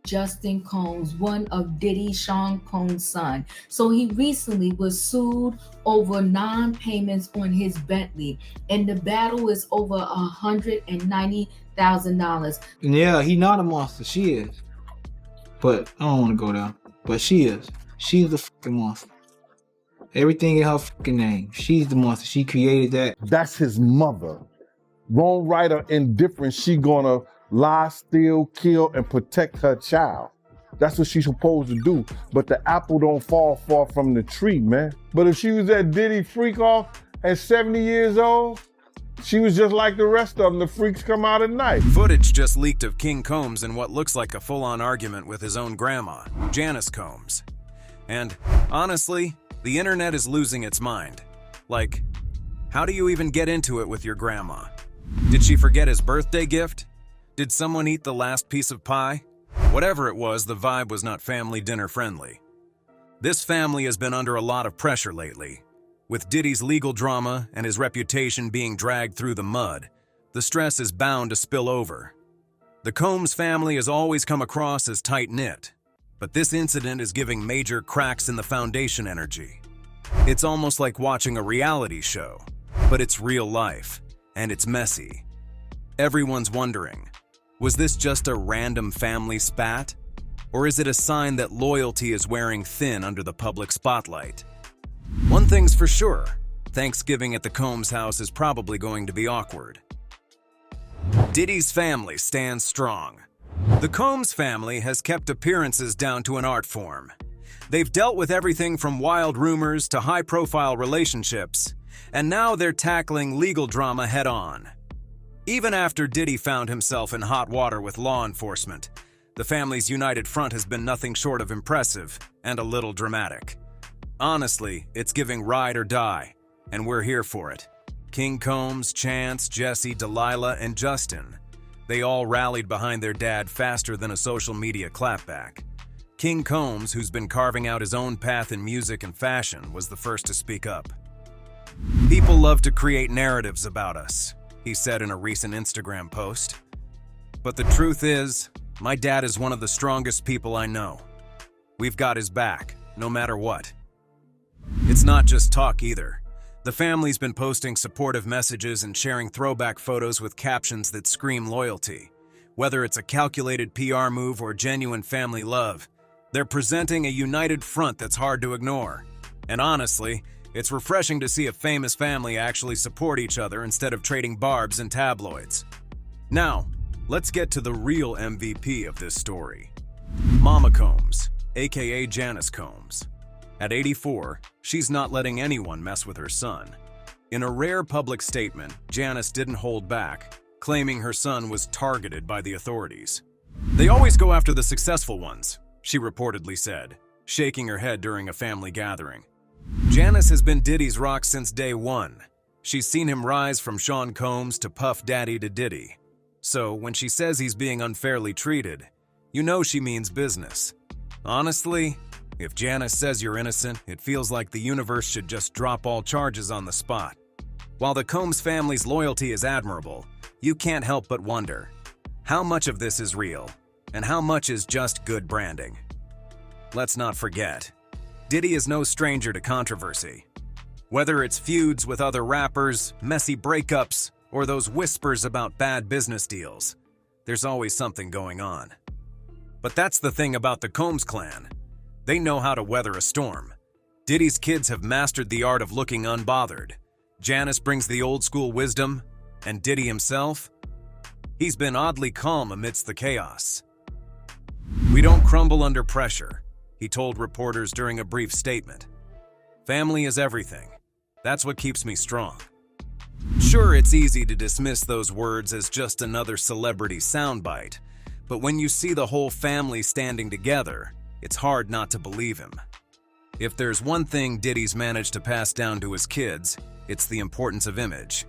Justin Combs, one of Diddy Sean Combs' son. So he recently was sued over non-payments on his Bentley, and the battle is over $190,000. Yeah, he not a monster. She is. But I don't want to go there. But she is. She's the fucking monster. Everything in her fucking name. She's the monster. She created that. That's his mother. Wrong, right, or indifferent, she gonna lie, steal, kill, and protect her child. That's what she's supposed to do. But the apple don't fall far from the tree, man. But if she was that Diddy freak off at 70 years old, she was just like the rest of them. The freaks come out at night. Footage just leaked of King Combs in what looks like a full-on argument with his own grandma, Janice Combs. And honestly, the internet is losing its mind. Like, how do you even get into it with your grandma? Did she forget his birthday gift? Did someone eat the last piece of pie? Whatever it was, the vibe was not family dinner friendly. This family has been under a lot of pressure lately. With Diddy's legal drama and his reputation being dragged through the mud, the stress is bound to spill over. The Combs family has always come across as tight-knit, but this incident is giving major cracks in the foundation energy. It's almost like watching a reality show, but it's real life, and it's messy. Everyone's wondering, was this just a random family spat? Or is it a sign that loyalty is wearing thin under the public spotlight? One thing's for sure, Thanksgiving at the Combs house is probably going to be awkward. Diddy's family stands strong. The Combs family has kept appearances down to an art form. They've dealt with everything from wild rumors to high-profile relationships, and now they're tackling legal drama head-on. Even after Diddy found himself in hot water with law enforcement, the family's united front has been nothing short of impressive and a little dramatic. Honestly, it's giving ride or die, and we're here for it. King Combs, Chance, Jesse, Delilah, and Justin. They all rallied behind their dad faster than a social media clapback. King Combs, who's been carving out his own path in music and fashion, was the first to speak up. "People love to create narratives about us," he said in a recent Instagram post. "But the truth is, my dad is one of the strongest people I know. We've got his back, no matter what." It's not just talk either. The family's been posting supportive messages and sharing throwback photos with captions that scream loyalty. Whether it's a calculated PR move or genuine family love, they're presenting a united front that's hard to ignore. And honestly, it's refreshing to see a famous family actually support each other instead of trading barbs and tabloids. Now, let's get to the real MVP of this story. Mama Combs, aka Janice Combs. At 84, she's not letting anyone mess with her son. In a rare public statement, Janice didn't hold back, claiming her son was targeted by the authorities. "They always go after the successful ones," she reportedly said, shaking her head during a family gathering. Janice has been Diddy's rock since day one. She's seen him rise from Sean Combs to Puff Daddy to Diddy. So when she says he's being unfairly treated, you know she means business. Honestly, if Janice says you're innocent, it feels like the universe should just drop all charges on the spot. While the Combs family's loyalty is admirable, you can't help but wonder, how much of this is real, and how much is just good branding? Let's not forget, Diddy is no stranger to controversy. Whether it's feuds with other rappers, messy breakups, or those whispers about bad business deals, there's always something going on. But that's the thing about the Combs clan. They know how to weather a storm. Diddy's kids have mastered the art of looking unbothered. Janice brings the old-school wisdom, and Diddy himself? He's been oddly calm amidst the chaos. "We don't crumble under pressure," he told reporters during a brief statement. "Family is everything. That's what keeps me strong." Sure, it's easy to dismiss those words as just another celebrity soundbite, but when you see the whole family standing together, it's hard not to believe him. If there's one thing Diddy's managed to pass down to his kids, it's the importance of image.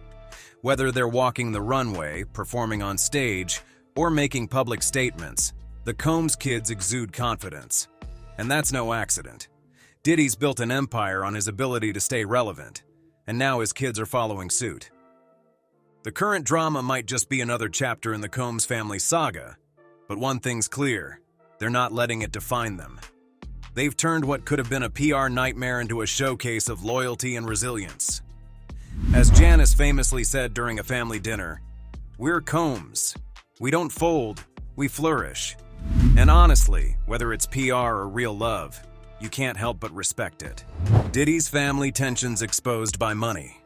Whether they're walking the runway, performing on stage, or making public statements, the Combs kids exude confidence. And that's no accident. Diddy's built an empire on his ability to stay relevant, and now his kids are following suit. The current drama might just be another chapter in the Combs family saga, but one thing's clear. they're not letting it define them. They've turned what could have been a PR nightmare into a showcase of loyalty and resilience. As Janice famously said during a family dinner, "We're Combs. We don't fold, we flourish." And honestly, whether it's PR or real love, you can't help but respect it. Diddy's family tensions exposed by money.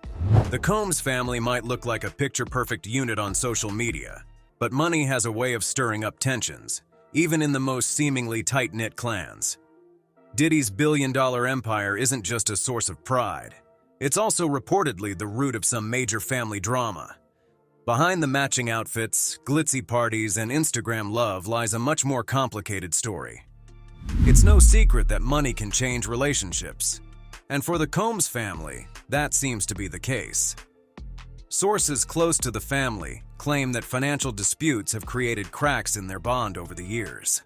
The Combs family might look like a picture-perfect unit on social media, but money has a way of stirring up tensions, even in the most seemingly tight-knit clans. Diddy's billion-dollar empire isn't just a source of pride. It's also reportedly the root of some major family drama. Behind the matching outfits, glitzy parties, and Instagram love lies a much more complicated story. It's no secret that money can change relationships. And for the Combs family, that seems to be the case. Sources close to the family claim that financial disputes have created cracks in their bond over the years.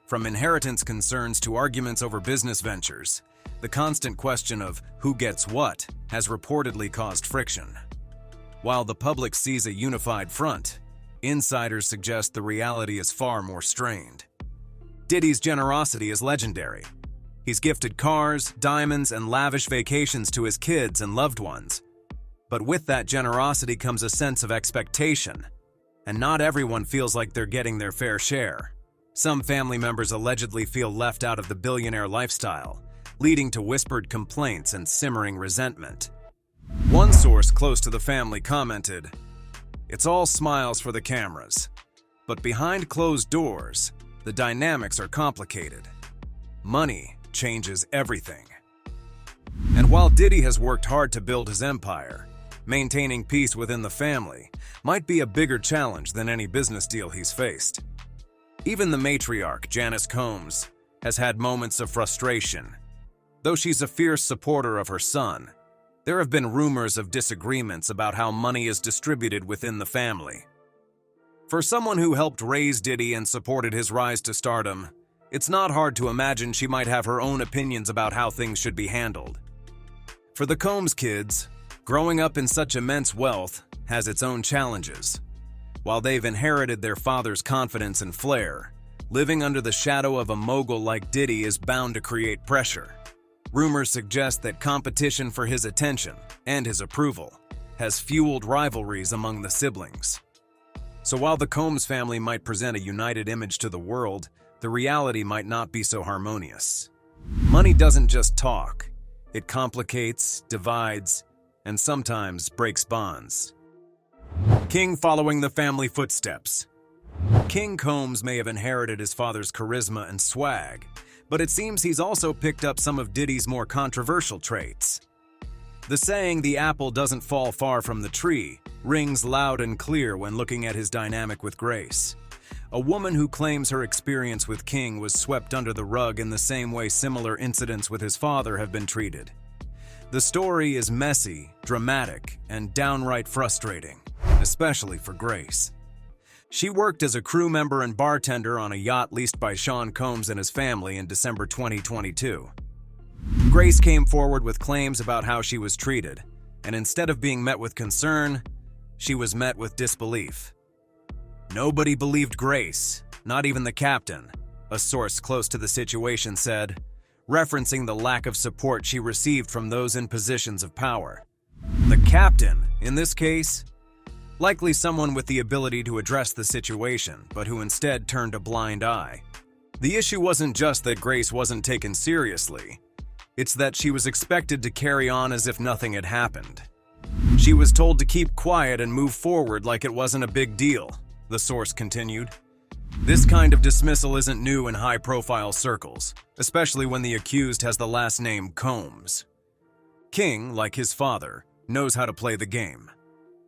From inheritance concerns to arguments over business ventures, the constant question of who gets what has reportedly caused friction. While the public sees a unified front, insiders suggest the reality is far more strained. Diddy's generosity is legendary. He's gifted cars, diamonds, and lavish vacations to his kids and loved ones. But with that generosity comes a sense of expectation, and not everyone feels like they're getting their fair share. Some family members allegedly feel left out of the billionaire lifestyle, leading to whispered complaints and simmering resentment. One source close to the family commented, "It's all smiles for the cameras, but behind closed doors, the dynamics are complicated. Money changes everything." And while Diddy has worked hard to build his empire, maintaining peace within the family might be a bigger challenge than any business deal he's faced. Even the matriarch, Janice Combs, has had moments of frustration. Though she's a fierce supporter of her son, there have been rumors of disagreements about how money is distributed within the family. For someone who helped raise Diddy and supported his rise to stardom, it's not hard to imagine she might have her own opinions about how things should be handled. For the Combs kids, growing up in such immense wealth has its own challenges. While they've inherited their father's confidence and flair, living under the shadow of a mogul like Diddy is bound to create pressure. Rumors suggest that competition for his attention and his approval has fueled rivalries among the siblings. So while the Combs family might present a united image to the world, the reality might not be so harmonious. Money doesn't just talk. It complicates, divides, and sometimes breaks bonds. King following the family footsteps. King Combs may have inherited his father's charisma and swag, but it seems he's also picked up some of Diddy's more controversial traits. The saying, "the apple doesn't fall far from the tree," rings loud and clear when looking at his dynamic with Grace. A woman who claims her experience with King was swept under the rug in the same way similar incidents with his father have been treated. The story is messy, dramatic, and downright frustrating, especially for Grace. She worked as a crew member and bartender on a yacht leased by Sean Combs and his family in December 2022. Grace came forward with claims about how she was treated, and instead of being met with concern, she was met with disbelief. "Nobody believed Grace, not even the captain," a source close to the situation said, referencing the lack of support she received from those in positions of power. The captain, in this case, likely someone with the ability to address the situation, but who instead turned a blind eye. The issue wasn't just that Grace wasn't taken seriously, it's that she was expected to carry on as if nothing had happened. She was told to keep quiet and move forward like it wasn't a big deal, the source continued. This kind of dismissal isn't new in high-profile circles, especially when the accused has the last name Combs. King, like his father, knows how to play the game.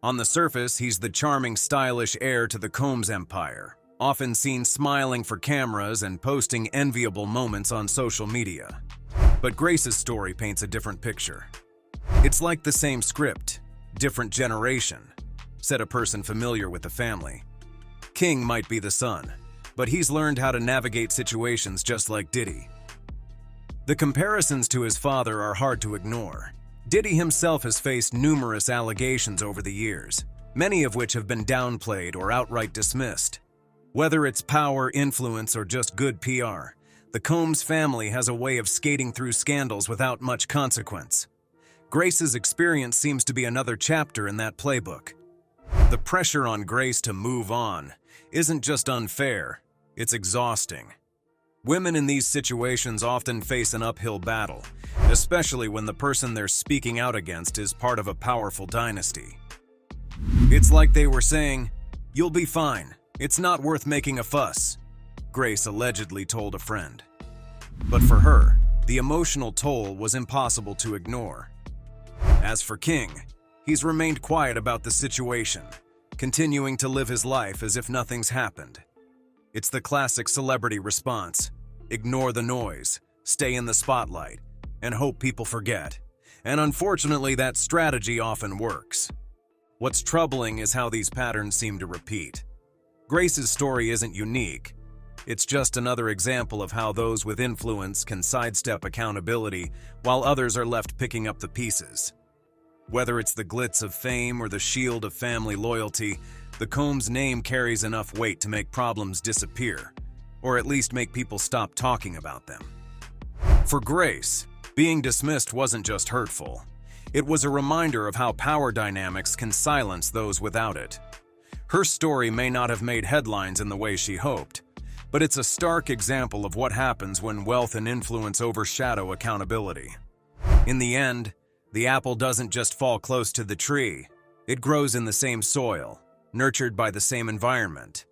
On the surface, he's the charming, stylish heir to the Combs empire, often seen smiling for cameras and posting enviable moments on social media. But Grace's story paints a different picture. "It's like the same script, different generation," said a person familiar with the family. King might be the son, but he's learned how to navigate situations just like Diddy. The comparisons to his father are hard to ignore. Diddy himself has faced numerous allegations over the years, many of which have been downplayed or outright dismissed. Whether it's power, influence, or just good PR, the Combs family has a way of skating through scandals without much consequence. Grace's experience seems to be another chapter in that playbook. The pressure on Grace to move on isn't just unfair, it's exhausting. Women in these situations often face an uphill battle, especially when the person they're speaking out against is part of a powerful dynasty. It's like they were saying, "You'll be fine. It's not worth making a fuss," Grace allegedly told a friend. But for her, the emotional toll was impossible to ignore. As for King, he's remained quiet about the situation, continuing to live his life as if nothing's happened. It's the classic celebrity response: ignore the noise, stay in the spotlight, and hope people forget. And unfortunately, that strategy often works. What's troubling is how these patterns seem to repeat. Grace's story isn't unique. It's just another example of how those with influence can sidestep accountability while others are left picking up the pieces. Whether it's the glitz of fame or the shield of family loyalty, the Combs name carries enough weight to make problems disappear, or at least make people stop talking about them. For Grace, being dismissed wasn't just hurtful. It was a reminder of how power dynamics can silence those without it. Her story may not have made headlines in the way she hoped, but it's a stark example of what happens when wealth and influence overshadow accountability. In the end, the apple doesn't just fall close to the tree, it grows in the same soil, nurtured by the same environment.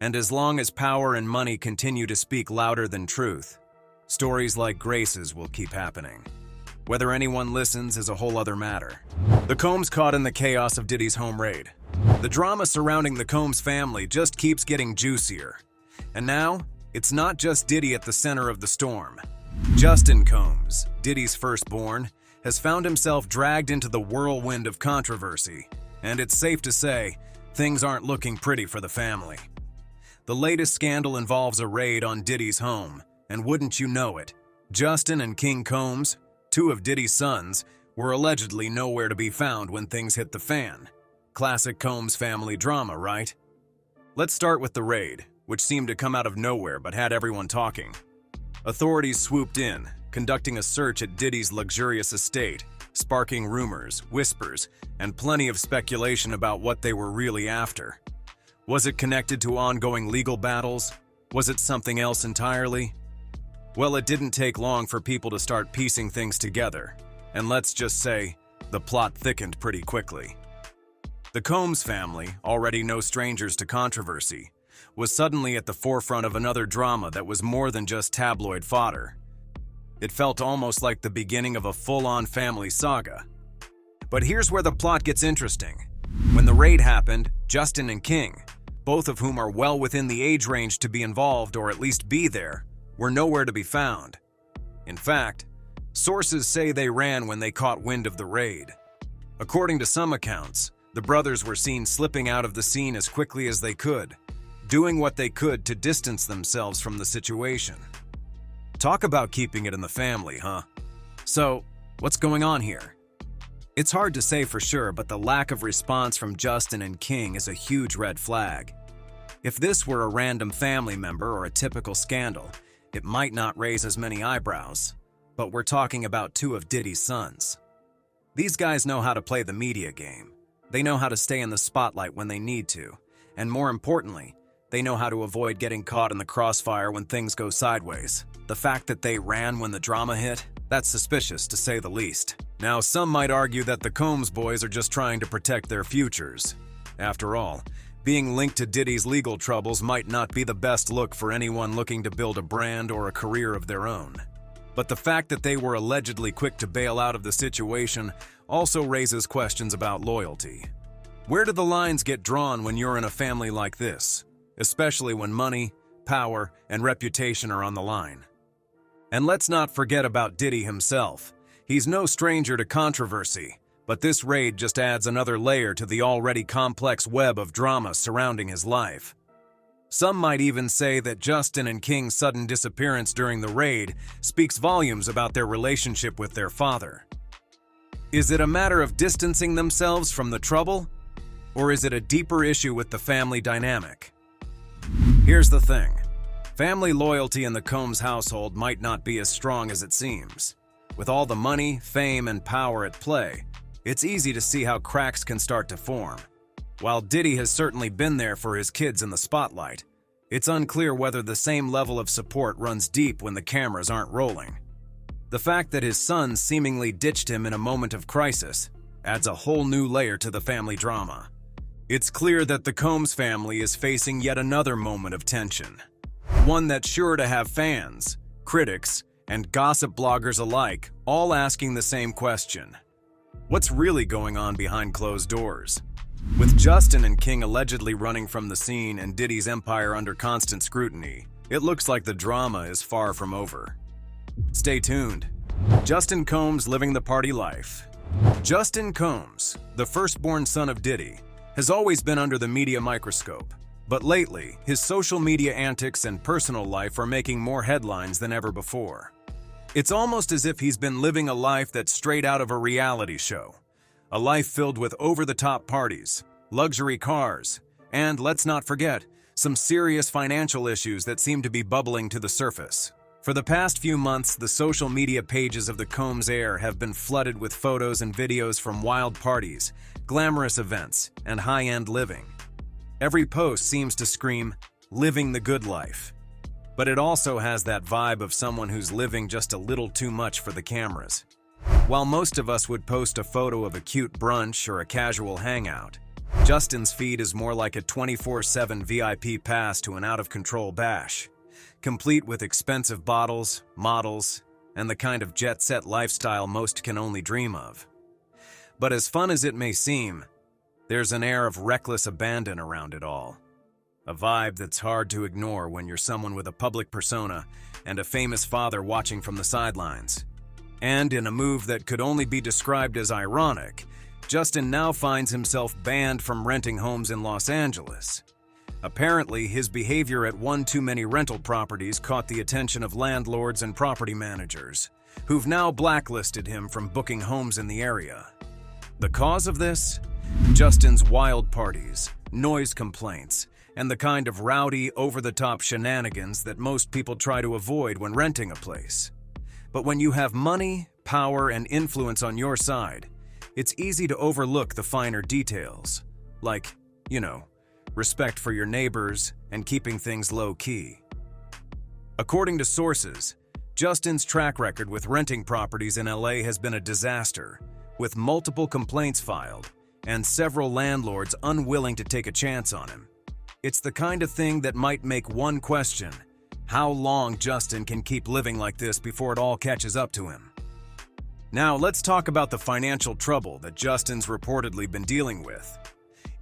And as long as power and money continue to speak louder than truth, stories like Grace's will keep happening. Whether anyone listens is a whole other matter. The Combs caught in the chaos of Diddy's home raid. The drama surrounding the Combs family just keeps getting juicier. And now, it's not just Diddy at the center of the storm. Justin Combs, Diddy's firstborn, has found himself dragged into the whirlwind of controversy, and it's safe to say, things aren't looking pretty for the family. The latest scandal involves a raid on Diddy's home, and wouldn't you know it, Justin and King Combs, two of Diddy's sons, were allegedly nowhere to be found when things hit the fan. Classic Combs family drama, right? Let's start with the raid, which seemed to come out of nowhere but had everyone talking. Authorities swooped in, conducting a search at Diddy's luxurious estate, sparking rumors, whispers, and plenty of speculation about what they were really after. Was it connected to ongoing legal battles? Was it something else entirely? Well, it didn't take long for people to start piecing things together, and let's just say, the plot thickened pretty quickly. The Combs family, already no strangers to controversy, was suddenly at the forefront of another drama that was more than just tabloid fodder. It felt almost like the beginning of a full-on family saga. But here's where the plot gets interesting. When the raid happened, Justin and King, both of whom are well within the age range to be involved or at least be there, were nowhere to be found. In fact, sources say they ran when they caught wind of the raid. According to some accounts, the brothers were seen slipping out of the scene as quickly as they could, doing what they could to distance themselves from the situation. Talk about keeping it in the family, huh? So, what's going on here? It's hard to say for sure, but the lack of response from Justin and King is a huge red flag. If this were a random family member or a typical scandal, it might not raise as many eyebrows, but we're talking about two of Diddy's sons. These guys know how to play the media game. They know how to stay in the spotlight when they need to, and more importantly, they know how to avoid getting caught in the crossfire when things go sideways. The fact that they ran when the drama hit, that's suspicious to say the least. Now, some might argue that the Combs boys are just trying to protect their futures. After all, being linked to Diddy's legal troubles might not be the best look for anyone looking to build a brand or a career of their own. But the fact that they were allegedly quick to bail out of the situation also raises questions about loyalty. Where do the lines get drawn when you're in a family like this, especially when money, power, and reputation are on the line? And let's not forget about Diddy himself. He's no stranger to controversy, but this raid just adds another layer to the already complex web of drama surrounding his life. Some might even say that Justin and King's sudden disappearance during the raid speaks volumes about their relationship with their father. Is it a matter of distancing themselves from the trouble, or is it a deeper issue with the family dynamic? Here's the thing. Family loyalty in the Combs household might not be as strong as it seems. With all the money, fame, and power at play, it's easy to see how cracks can start to form. While Diddy has certainly been there for his kids in the spotlight, it's unclear whether the same level of support runs deep when the cameras aren't rolling. The fact that his son seemingly ditched him in a moment of crisis adds a whole new layer to the family drama. It's clear that the Combs family is facing yet another moment of tension. One that's sure to have fans, critics, and gossip bloggers alike all asking the same question. What's really going on behind closed doors? With Justin and King allegedly running from the scene and Diddy's empire under constant scrutiny, it looks like the drama is far from over. Stay tuned. Justin Combs living the party life. Justin Combs, the firstborn son of Diddy, has always been under the media microscope, but lately, his social media antics and personal life are making more headlines than ever before. It's almost as if he's been living a life that's straight out of a reality show. A life filled with over-the-top parties, luxury cars, and, let's not forget, some serious financial issues that seem to be bubbling to the surface. For the past few months, the social media pages of the Combs heir have been flooded with photos and videos from wild parties, glamorous events, and high-end living. Every post seems to scream, "living the good life." But it also has that vibe of someone who's living just a little too much for the cameras. While most of us would post a photo of a cute brunch or a casual hangout, Justin's feed is more like a 24/7 VIP pass to an out-of-control bash, complete with expensive bottles, models, and the kind of jet-set lifestyle most can only dream of. But as fun as it may seem, there's an air of reckless abandon around it all. A vibe that's hard to ignore when you're someone with a public persona and a famous father watching from the sidelines. And in a move that could only be described as ironic, Justin now finds himself banned from renting homes in Los Angeles. Apparently, his behavior at one too many rental properties caught the attention of landlords and property managers, who've now blacklisted him from booking homes in the area. The cause of this? Justin's wild parties, noise complaints, and the kind of rowdy, over-the-top shenanigans that most people try to avoid when renting a place. But when you have money, power, and influence on your side, it's easy to overlook the finer details, like, respect for your neighbors and keeping things low-key. According to sources, Justin's track record with renting properties in LA has been a disaster, with multiple complaints filed and several landlords unwilling to take a chance on him. It's the kind of thing that might make one question how long Justin can keep living like this before it all catches up to him. Now, let's talk about the financial trouble that Justin's reportedly been dealing with.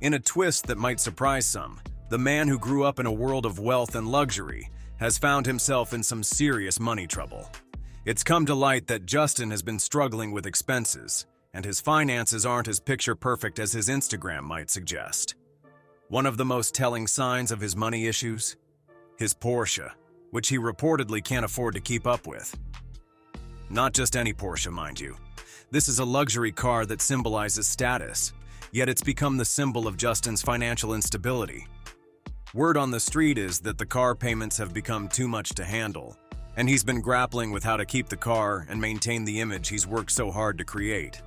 In a twist that might surprise some, the man who grew up in a world of wealth and luxury has found himself in some serious money trouble. It's come to light that Justin has been struggling with expenses, and his finances aren't as picture-perfect as his Instagram might suggest. One of the most telling signs of his money issues? His Porsche, which he reportedly can't afford to keep up with. Not just any Porsche, mind you. This is a luxury car that symbolizes status, yet it's become the symbol of Justin's financial instability. Word on the street is that the car payments have become too much to handle, and he's been grappling with how to keep the car and maintain the image he's worked so hard to create.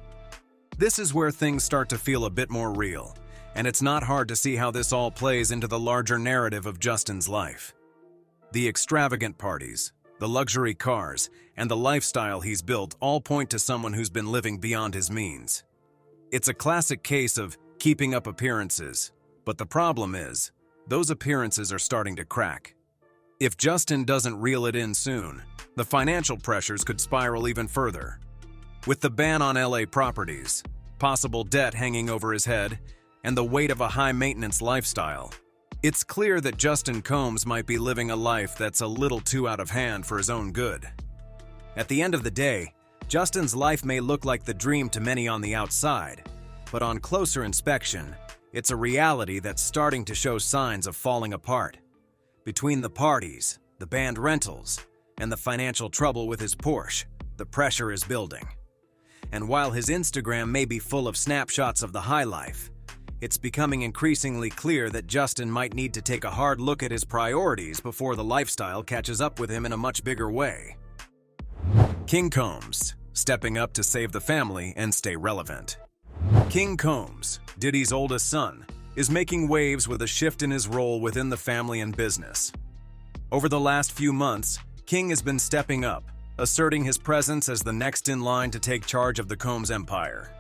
This is where things start to feel a bit more real, and it's not hard to see how this all plays into the larger narrative of Justin's life. The extravagant parties, the luxury cars, and the lifestyle he's built all point to someone who's been living beyond his means. It's a classic case of keeping up appearances, but the problem is, those appearances are starting to crack. If Justin doesn't reel it in soon, the financial pressures could spiral even further. With the ban on LA properties, possible debt hanging over his head, and the weight of a high-maintenance lifestyle, it's clear that Justin Combs might be living a life that's a little too out of hand for his own good. At the end of the day, Justin's life may look like the dream to many on the outside, but on closer inspection, it's a reality that's starting to show signs of falling apart. Between the parties, the banned rentals, and the financial trouble with his Porsche, the pressure is building. And while his Instagram may be full of snapshots of the high life, it's becoming increasingly clear that Justin might need to take a hard look at his priorities before the lifestyle catches up with him in a much bigger way. King Combs, stepping up to save the family and stay relevant. King Combs, Diddy's oldest son, is making waves with a shift in his role within the family and business. Over the last few months, King has been stepping up, asserting his presence as the next in line to take charge of the Combs empire.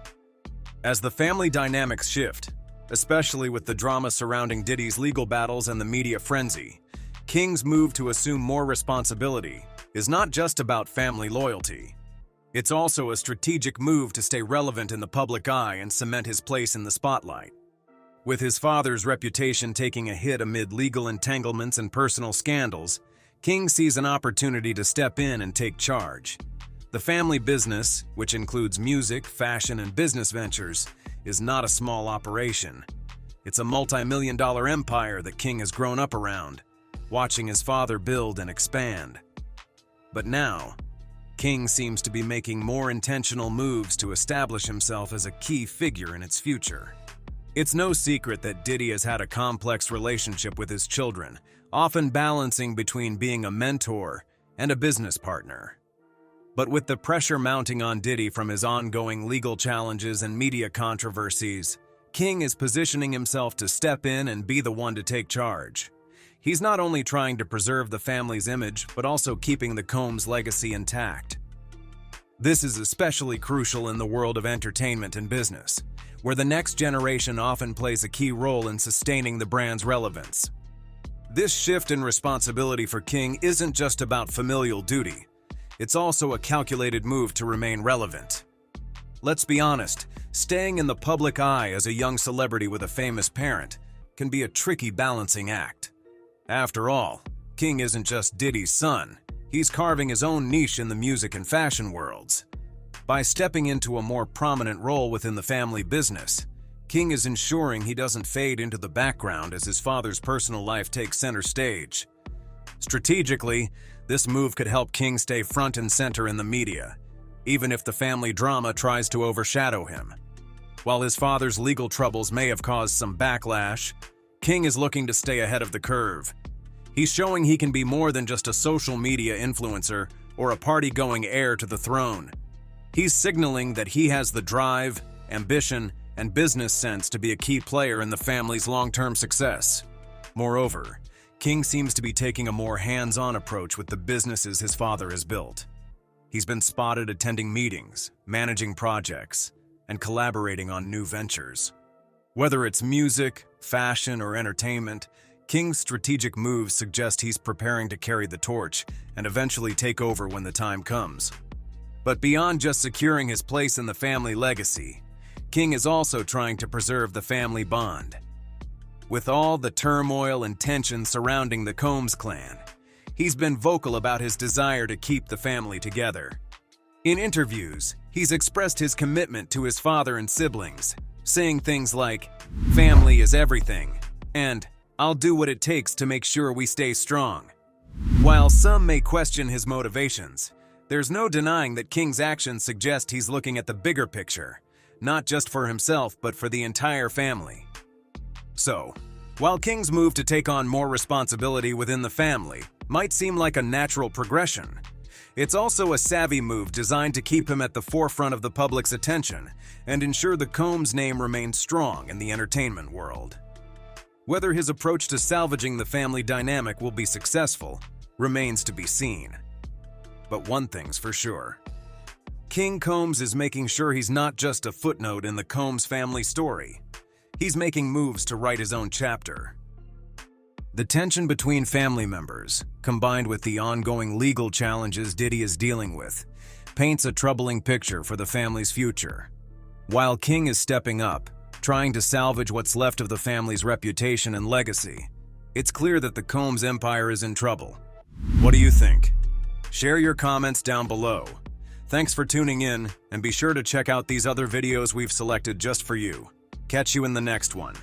As the family dynamics shift, especially with the drama surrounding Diddy's legal battles and the media frenzy, King's move to assume more responsibility is not just about family loyalty. It's also a strategic move to stay relevant in the public eye and cement his place in the spotlight. With his father's reputation taking a hit amid legal entanglements and personal scandals, King sees an opportunity to step in and take charge. The family business, which includes music, fashion, and business ventures, is not a small operation. It's a multi-million-dollar empire that King has grown up around, watching his father build and expand. But now, King seems to be making more intentional moves to establish himself as a key figure in its future. It's no secret that Diddy has had a complex relationship with his children, often balancing between being a mentor and a business partner. But with the pressure mounting on Diddy from his ongoing legal challenges and media controversies, King is positioning himself to step in and be the one to take charge. He's not only trying to preserve the family's image, but also keeping the Combs legacy intact. This is especially crucial in the world of entertainment and business, where the next generation often plays a key role in sustaining the brand's relevance. This shift in responsibility for King isn't just about familial duty. It's also a calculated move to remain relevant. Let's be honest, staying in the public eye as a young celebrity with a famous parent can be a tricky balancing act. After all, King isn't just Diddy's son. He's carving his own niche in the music and fashion worlds. By stepping into a more prominent role within the family business, King is ensuring he doesn't fade into the background as his father's personal life takes center stage. Strategically, this move could help King stay front and center in the media, even if the family drama tries to overshadow him. While his father's legal troubles may have caused some backlash, King is looking to stay ahead of the curve. He's showing he can be more than just a social media influencer or a party-going heir to the throne. He's signaling that he has the drive, ambition, and business sense to be a key player in the family's long-term success. Moreover, King seems to be taking a more hands-on approach with the businesses his father has built. He's been spotted attending meetings, managing projects, and collaborating on new ventures. Whether it's music, fashion, or entertainment, King's strategic moves suggest he's preparing to carry the torch and eventually take over when the time comes. But beyond just securing his place in the family legacy, King is also trying to preserve the family bond. With all the turmoil and tension surrounding the Combs clan, he's been vocal about his desire to keep the family together. In interviews, he's expressed his commitment to his father and siblings, saying things like, "Family is everything," and "I'll do what it takes to make sure we stay strong." While some may question his motivations, there's no denying that King's actions suggest he's looking at the bigger picture, not just for himself but for the entire family. So, while King's move to take on more responsibility within the family might seem like a natural progression, it's also a savvy move designed to keep him at the forefront of the public's attention and ensure the Combs name remains strong in the entertainment world. Whether his approach to salvaging the family dynamic will be successful remains to be seen. But one thing's for sure. King Combs is making sure he's not just a footnote in the Combs family story. He's making moves to write his own chapter. The tension between family members, combined with the ongoing legal challenges Diddy is dealing with, paints a troubling picture for the family's future. While King is stepping up, trying to salvage what's left of the family's reputation and legacy, it's clear that the Combs empire is in trouble. What do you think? Share your comments down below. Thanks for tuning in, and be sure to check out these other videos we've selected just for you. Catch you in the next one.